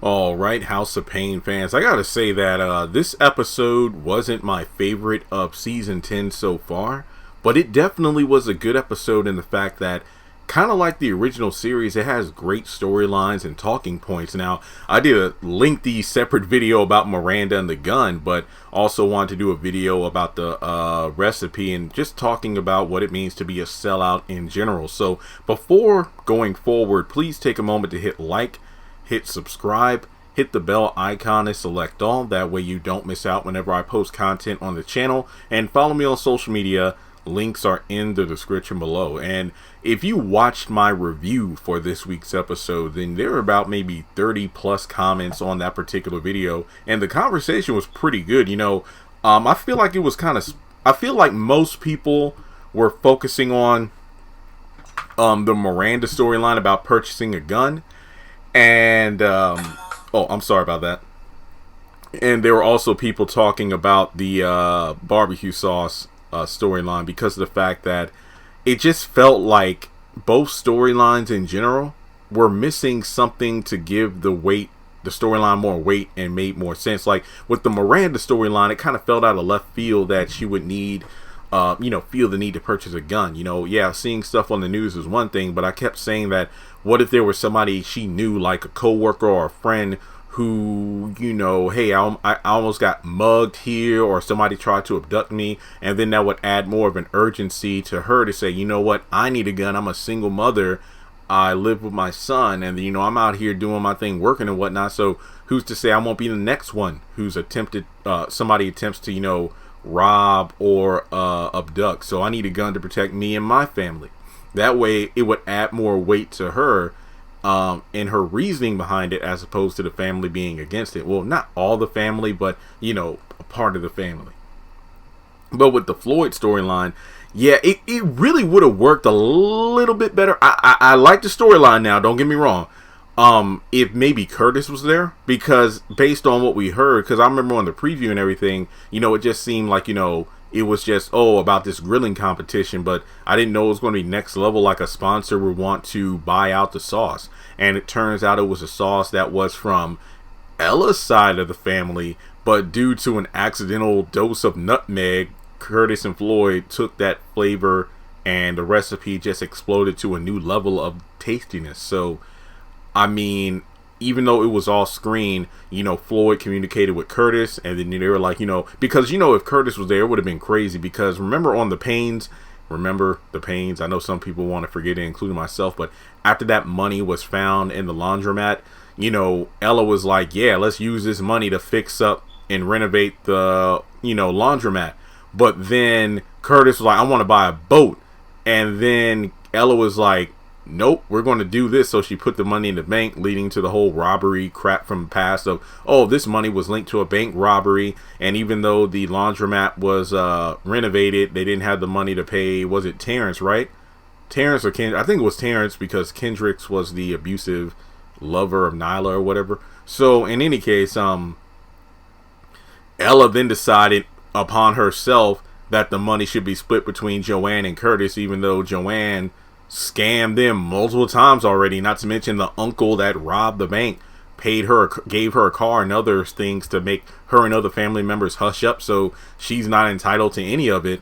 All right, House of Payne fans, I gotta say that this episode wasn't my favorite of season 10 so far, but it definitely was a good episode in the fact that, kind of like the original series, it has great storylines and talking points. Now, I did a lengthy separate video about Miranda and the gun, but also wanted to do a video about the recipe and just talking about what it means to be a sellout in general. So before going forward, please take a moment to hit like, hit subscribe, hit the bell icon and select all. That way you don't miss out whenever I post content on the channel. And follow me on social media. Links are in the description below. And if you watched my review for this week's episode, then there were about maybe 30 plus comments on that particular video. And the conversation was pretty good. I feel like it was I feel like most people were focusing on the Miranda storyline about purchasing a gun. And, oh, I'm sorry about that. And there were also people talking about the barbecue sauce storyline because of the fact that it just felt like both storylines in general were missing something to give the storyline more weight and made more sense. Like with the Miranda storyline, it kind of felt out of left field that she would need feel the need to purchase a gun. Seeing stuff on the news is one thing, but I kept saying that what if there was somebody she knew, like a coworker or a friend who, hey, I almost got mugged here, or somebody tried to abduct me, and then that would add more of an urgency to her to say, you know what, I need a gun. I'm a single mother. I live with my son, and I'm out here doing my thing, working and whatnot. So who's to say I won't be the next one who's somebody attempts to, rob or abduct. So I need a gun to protect me and my family. That way it would add more weight to her and her reasoning behind it, as opposed to the family being against it. Well, not all the family, but a part of the family. But with the Floyd storyline, it really would have worked a little bit better. I like the storyline now, don't get me wrong. If maybe Curtis was there, because based on what we heard, because I remember on the preview and everything, it just seemed like, it was just, about this grilling competition, but I didn't know it was going to be next level, like a sponsor would want to buy out the sauce. And it turns out it was a sauce that was from Ella's side of the family, but due to an accidental dose of nutmeg, Curtis and Floyd took that flavor and the recipe just exploded to a new level of tastiness. So I mean, even though it was all screen, Floyd communicated with Curtis, and then they were like, because if Curtis was there, it would have been crazy. Because remember the Paynes, I know some people want to forget it, including myself, but after that money was found in the laundromat, Ella was like, yeah, let's use this money to fix up and renovate the, laundromat. But then Curtis was like, I want to buy a boat. And then Ella was like, nope, we're going to do this. So she put the money in the bank, leading to the whole robbery crap from the past of, this money was linked to a bank robbery. And even though the laundromat was renovated, they didn't have the money to pay. Was it Terrence, right? Terrence or Kendrick? I think it was Terrence, because Kendricks was the abusive lover of Nyla or whatever. So in any case, Ella then decided upon herself that the money should be split between Joanne and Curtis, even though Joanne scammed them multiple times already, not to mention the uncle that robbed the bank gave her a car and other things to make her and other family members hush up, so she's not entitled to any of it.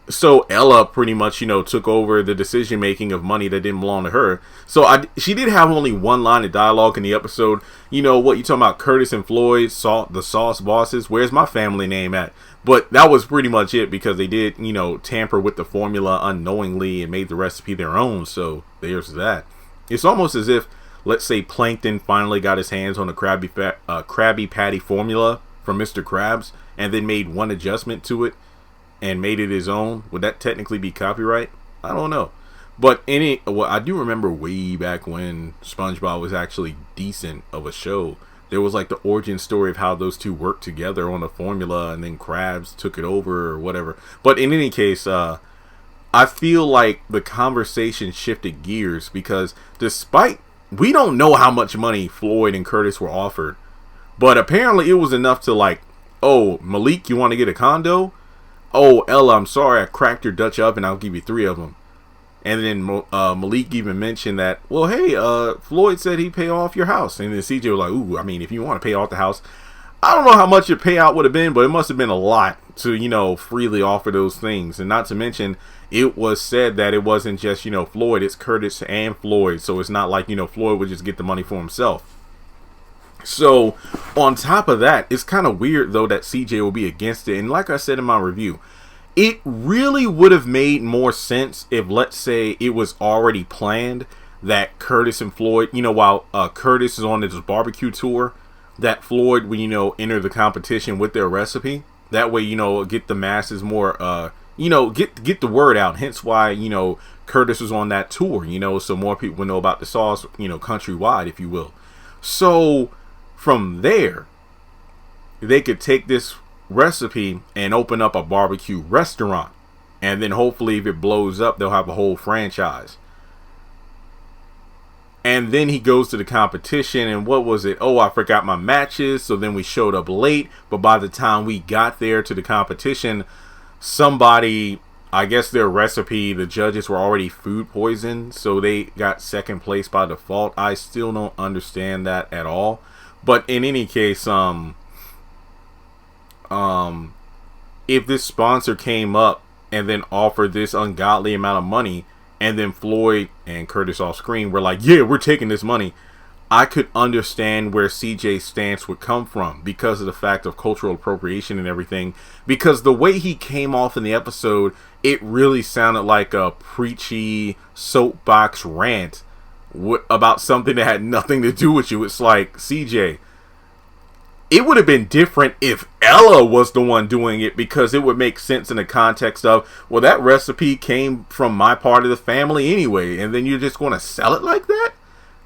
So Ella pretty much, took over the decision making of money that didn't belong to her. So she did have only one line of dialogue in the episode. What you talking about, Curtis and Floyd, the sauce bosses, where's my family name at? But that was pretty much it, because they did, tamper with the formula unknowingly and made the recipe their own. So there's that. It's almost as if, let's say, Plankton finally got his hands on the Krabby Patty formula from Mr. Krabs and then made one adjustment to it and made it his own. Would that technically be copyright? I don't know. But I do remember way back when SpongeBob was actually decent of a show. There was like the origin story of how those two worked together on a formula, and then Krabs took it over or whatever. But in any case, I feel like the conversation shifted gears, because we don't know how much money Floyd and Curtis were offered, but apparently it was enough to like, Malik, you want to get a condo? Ella, I'm sorry, I cracked your Dutch oven, I'll give you 3 of them. And then Malik even mentioned that, well, hey, Floyd said he'd pay off your house. And then CJ was like, ooh, I mean, if you want to pay off the house, I don't know how much your payout would have been, but it must have been a lot to, freely offer those things. And not to mention, it was said that it wasn't just, Floyd, it's Curtis and Floyd. So it's not like, Floyd would just get the money for himself. So on top of that, it's kind of weird, though, that CJ will be against it. And like I said in my review, it really would have made more sense if, let's say, it was already planned that Curtis and Floyd, while Curtis is on this barbecue tour, that Floyd would, enter the competition with their recipe. That way, get the masses more, get the word out. Hence why, Curtis was on that tour, so more people would know about the sauce, countrywide, if you will. So from there, they could take this recipe and open up a barbecue restaurant. And then hopefully if it blows up, they'll have a whole franchise. And then he goes to the competition, and what was it? Oh, I forgot my matches. So then we showed up late. But by the time we got there to the competition, somebody, I guess their recipe, the judges were already food poisoned. So they got second place by default. I still don't understand that at all. But in any case, if this sponsor came up and then offered this ungodly amount of money, and then Floyd and Curtis off screen were like, yeah, we're taking this money, I could understand where CJ's stance would come from because of the fact of cultural appropriation and everything. Because the way he came off in the episode, it really sounded like a preachy soapbox rant about something that had nothing to do with you. It's like, CJ, it would have been different if Ella was the one doing it, because it would make sense in the context of, well, that recipe came from my part of the family anyway, and then you're just going to sell it like that?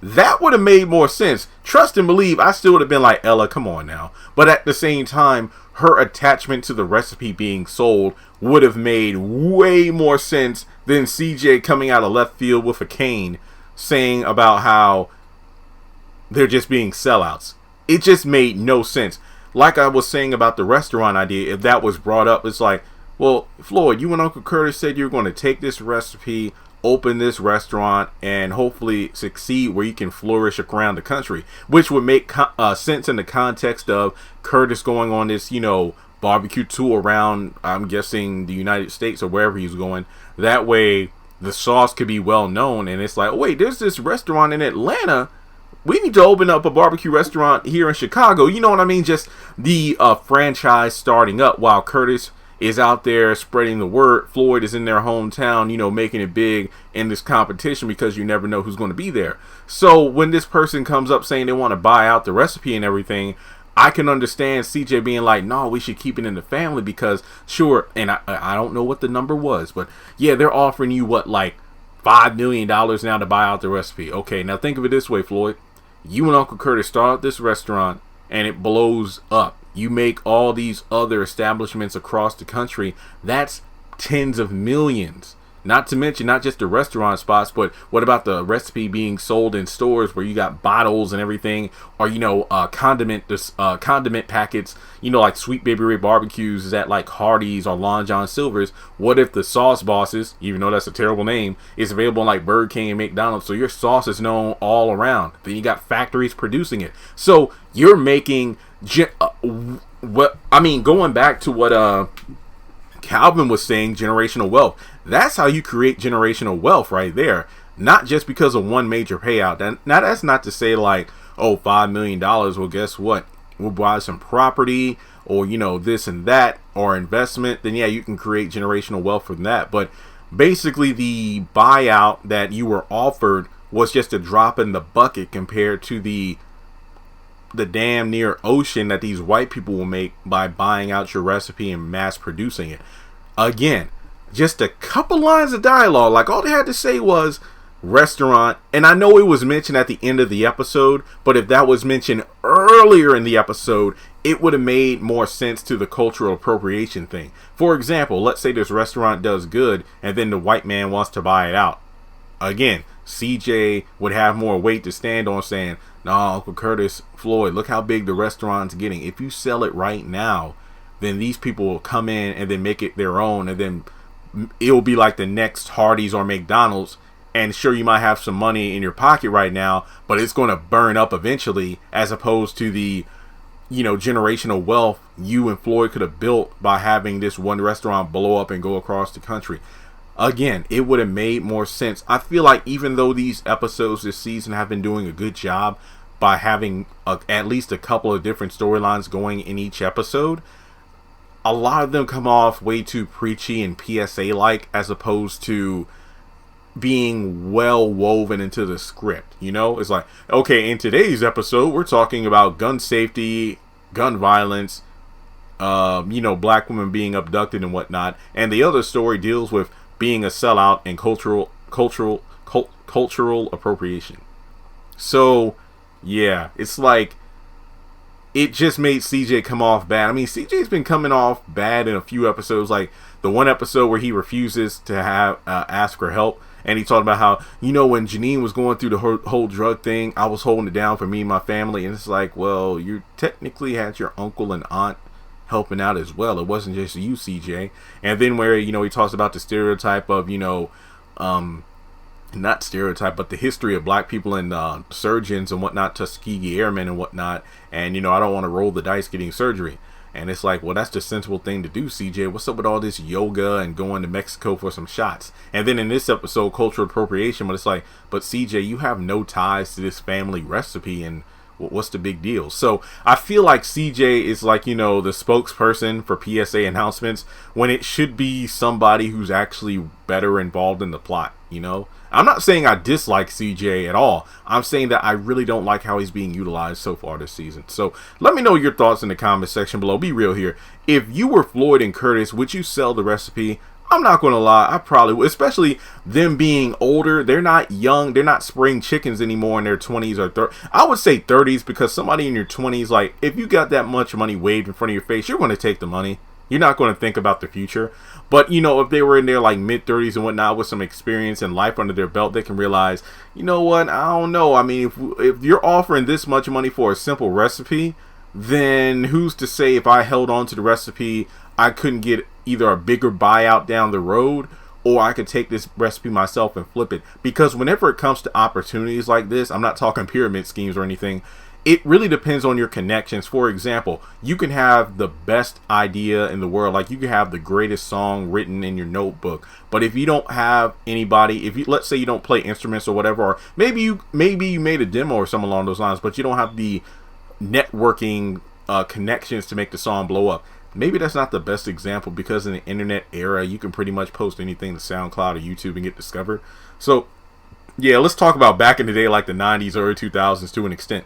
That would have made more sense. Trust and believe, I still would have been like, Ella, come on now. But at the same time, her attachment to the recipe being sold would have made way more sense than CJ coming out of left field with a cane saying about how they're just being sellouts. It just made no sense. Like I was saying about the restaurant idea, if that was brought up, it's like, well, Floyd, you and Uncle Curtis said you were going to take this recipe, open this restaurant, and hopefully succeed where you can flourish around the country, which would make sense in the context of Curtis going on this, barbecue tour around, I'm guessing, the United States or wherever he's going. That way, the sauce could be well known, and it's like, oh, wait, there's this restaurant in Atlanta. We need to open up a barbecue restaurant here in Chicago. You know what I mean? Just the franchise starting up while Curtis is out there spreading the word. Floyd is in their hometown, making it big in this competition, because you never know who's going to be there. So when this person comes up saying they want to buy out the recipe and everything, I can understand CJ being like, no, we should keep it in the family, because sure, and I don't know what the number was, but yeah, they're offering you what, like $5 million now to buy out the recipe. Okay, now think of it this way, Floyd. You and Uncle Curtis start this restaurant and it blows up. You make all these other establishments across the country. That's tens of millions. Not to mention not just the restaurant spots, but what about the recipe being sold in stores where you got bottles and everything, or condiment packets, like Sweet Baby Ray barbecues is at like Hardee's or Long John Silver's. What if the Sauce Bosses, even though that's a terrible name, is available in like Burger King and McDonald's, so your sauce is known all around. Then you got factories producing it, so you're making going back to what Calvin was saying, generational wealth. That's how you create generational wealth right there. Not just because of one major payout. Now that's not to say like, oh, $5 million. Well, guess what? We'll buy some property or, this and that, or investment. Then yeah, you can create generational wealth from that. But basically the buyout that you were offered was just a drop in the bucket compared to the damn near ocean that these white people will make by buying out your recipe and mass producing it. Again, just a couple lines of dialogue. Like all they had to say was restaurant. And I know it was mentioned at the end of the episode, but if that was mentioned earlier in the episode, it would have made more sense to the cultural appropriation thing. For example, let's say this restaurant does good and then the white man wants to buy it out. Again, CJ would have more weight to stand on saying, no, Uncle Curtis, Floyd, look how big the restaurant's getting. If you sell it right now, then these people will come in and then make it their own and then it'll be like the next Hardee's or McDonald's. And sure, you might have some money in your pocket right now, but it's going to burn up eventually, as opposed to the, generational wealth you and Floyd could have built by having this one restaurant blow up and go across the country. Again, it would have made more sense. I feel like even though these episodes this season have been doing a good job by having at least a couple of different storylines going in each episode, a lot of them come off way too preachy and PSA-like, as opposed to being well woven into the script. It's like, okay, in today's episode we're talking about gun safety, gun violence, black women being abducted and whatnot, and the other story deals with being a sellout and cultural appropriation. So yeah, it's like, it just made CJ come off bad. I mean, CJ's been coming off bad in a few episodes, like the one episode where he refuses to have ask for help. And he talked about how, when Janine was going through the whole drug thing, I was holding it down for me and my family. And it's like, well, you technically had your uncle and aunt helping out as well. It wasn't just you, CJ. And then where, he talks about the stereotype of, not stereotype, but the history of black people and surgeons and whatnot, Tuskegee Airmen and whatnot. And, I don't want to roll the dice getting surgery. And it's like, well, that's the sensible thing to do, CJ. What's up with all this yoga and going to Mexico for some shots? And then in this episode, cultural appropriation, but it's like, but CJ, you have no ties to this family recipe, and what's the big deal? So I feel like CJ is like, the spokesperson for PSA announcements, when it should be somebody who's actually better involved in the plot, I'm not saying I dislike CJ at all. I'm saying that I really don't like how he's being utilized so far this season. So let me know your thoughts in the comment section below. Be real here. If you were Floyd and Curtis, would you sell the recipe? I'm not going to lie, I probably would, especially them being older. They're not young. They're not spring chickens anymore in their 20s or 30s. I would say 30s, because somebody in your 20s, like, if you got that much money waved in front of your face, you're going to take the money. You're not going to think about the future. But, if they were in their like mid-30s and whatnot with some experience and life under their belt, they can realize, you know what, I don't know. I mean, if you're offering this much money for a simple recipe, then who's to say if I held on to the recipe, I couldn't get either a bigger buyout down the road, or I could take this recipe myself and flip it. Because whenever it comes to opportunities like this, I'm not talking pyramid schemes or anything, it really depends on your connections. For example, you can have the best idea in the world, like you can have the greatest song written in your notebook, but if you don't have anybody, let's say you don't play instruments or whatever, or maybe you made a demo or something along those lines, but you don't have the networking connections to make the song blow up. Maybe that's not the best example, because in the internet era, you can pretty much post anything to SoundCloud or YouTube and get discovered. So yeah, let's talk about back in the day, like the 90s, early 2000s to an extent.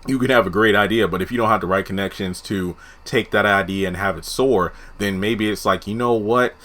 You could have a great idea, but if you don't have the right connections to take that idea and have it soar, then maybe it's like, you know what?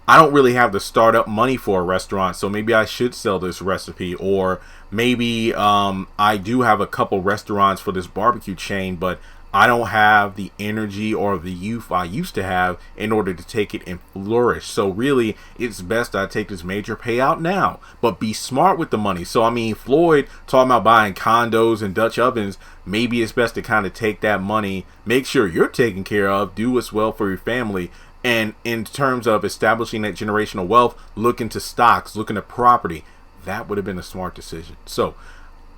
I don't really have the startup money for a restaurant, so maybe I should sell this recipe. Or maybe I do have a couple restaurants for this barbecue chain, but I don't have the energy or the youth I used to have in order to take it and flourish. So really, it's best I take this major payout now, but be smart with the money. So I mean, Floyd talking about buying condos and Dutch ovens, maybe it's best to kind of take that money, make sure you're taken care of, do what's well for your family. And in terms of establishing that generational wealth, look into stocks, look into property. That would have been a smart decision. So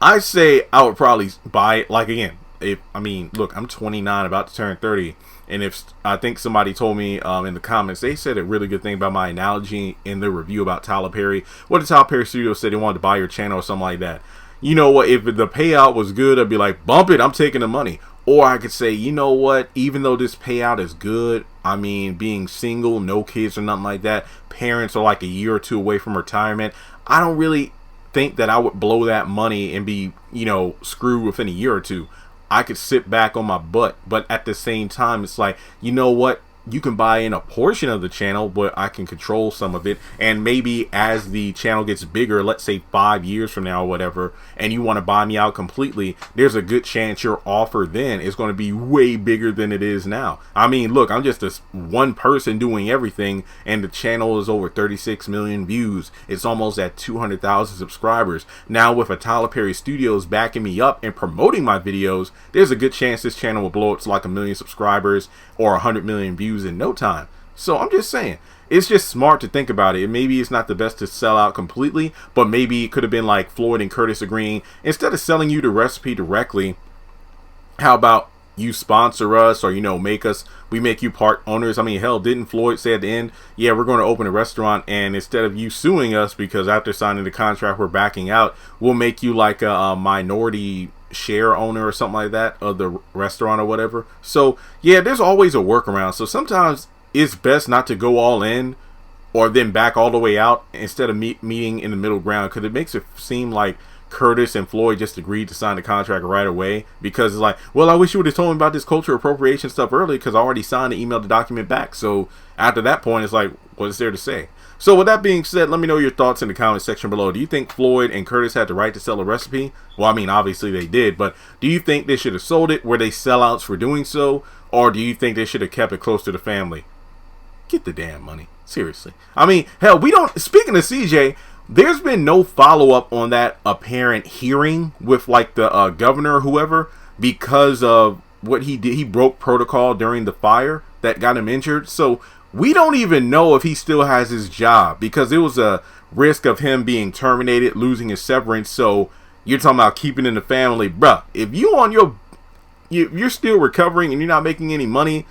I say I would probably buy it. Like, again, look, I'm 29, about to turn 30, and if I think somebody told me in the comments, they said a really good thing about my analogy in the review about Tyler Perry. What did Tyler Perry Studios say? They wanted to buy your channel or something like that. You know what? If the payout was good, I'd be like, bump it, I'm taking the money. Or I could say, you know what? Even though this payout is good, I mean, being single, no kids or nothing like that, parents are like a year or two away from retirement, I don't really think that I would blow that money and be, screwed within a year or two. I could sit back on my butt, but at the same time, it's like, you know what? You can buy in a portion of the channel, but I can control some of it. And maybe as the channel gets bigger, let's say 5 years from now or whatever, and you want to buy me out completely, there's a good chance your offer then is going to be way bigger than it is now. I mean, look, I'm just this one person doing everything, and the channel is over 36 million views. It's almost at 200,000 subscribers. Now with a Tyler Perry Studios backing me up and promoting my videos, there's a good chance this channel will blow up to like 1 million subscribers or 100 million views in no time. So I'm just saying, it's just smart to think about it. Maybe it's not the best to sell out completely, but maybe it could have been like Floyd and Curtis agreeing, instead of selling you the recipe directly, how about you sponsor us, or, you know, we make you part owners. I mean, hell, didn't Floyd say at the end, yeah, we're going to open a restaurant, and instead of you suing us because after signing the contract we're backing out, we'll make you like a minority share owner or something like that of the restaurant or whatever. So yeah, there's always a workaround. So sometimes it's best not to go all in or then back all the way out instead of meeting in the middle ground, because it makes it seem like Curtis and Floyd just agreed to sign the contract right away, because it's like, well, I wish you would have told me about this cultural appropriation stuff earlier, because I already signed and emailed the document back. So after that point, it's like, what is there to say? So with that being said, let me know your thoughts in the comment section below. Do you think Floyd and Curtis had the right to sell a recipe? Well, I mean, obviously they did, but do you think they should have sold it? Were they sellouts for doing so? Or do you think they should have kept it close to the family? Get the damn money. Seriously. I mean, hell, speaking of CJ, there's been no follow-up on that apparent hearing with like the governor or whoever, because of what he did. He broke protocol during the fire that got him injured. So we don't even know if he still has his job, because it was a risk of him being terminated, losing his severance. So you're talking about keeping in the family. Bruh, if you're still recovering and you're not making any money,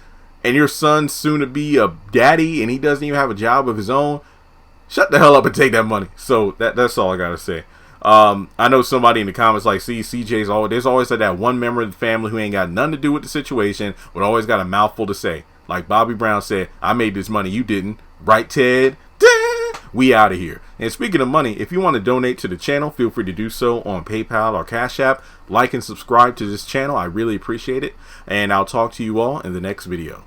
and your son's soon to be a daddy and he doesn't even have a job of his own, shut the hell up and take that money. So that's all I gotta say. I know somebody in the comments like, see, there's always like that one member of the family who ain't got nothing to do with the situation, but always got a mouthful to say. Like Bobby Brown said, I made this money, you didn't. Right, Ted? We out of here. And speaking of money, if you want to donate to the channel, feel free to do so on PayPal or Cash App. Like and subscribe to this channel. I really appreciate it. And I'll talk to you all in the next video.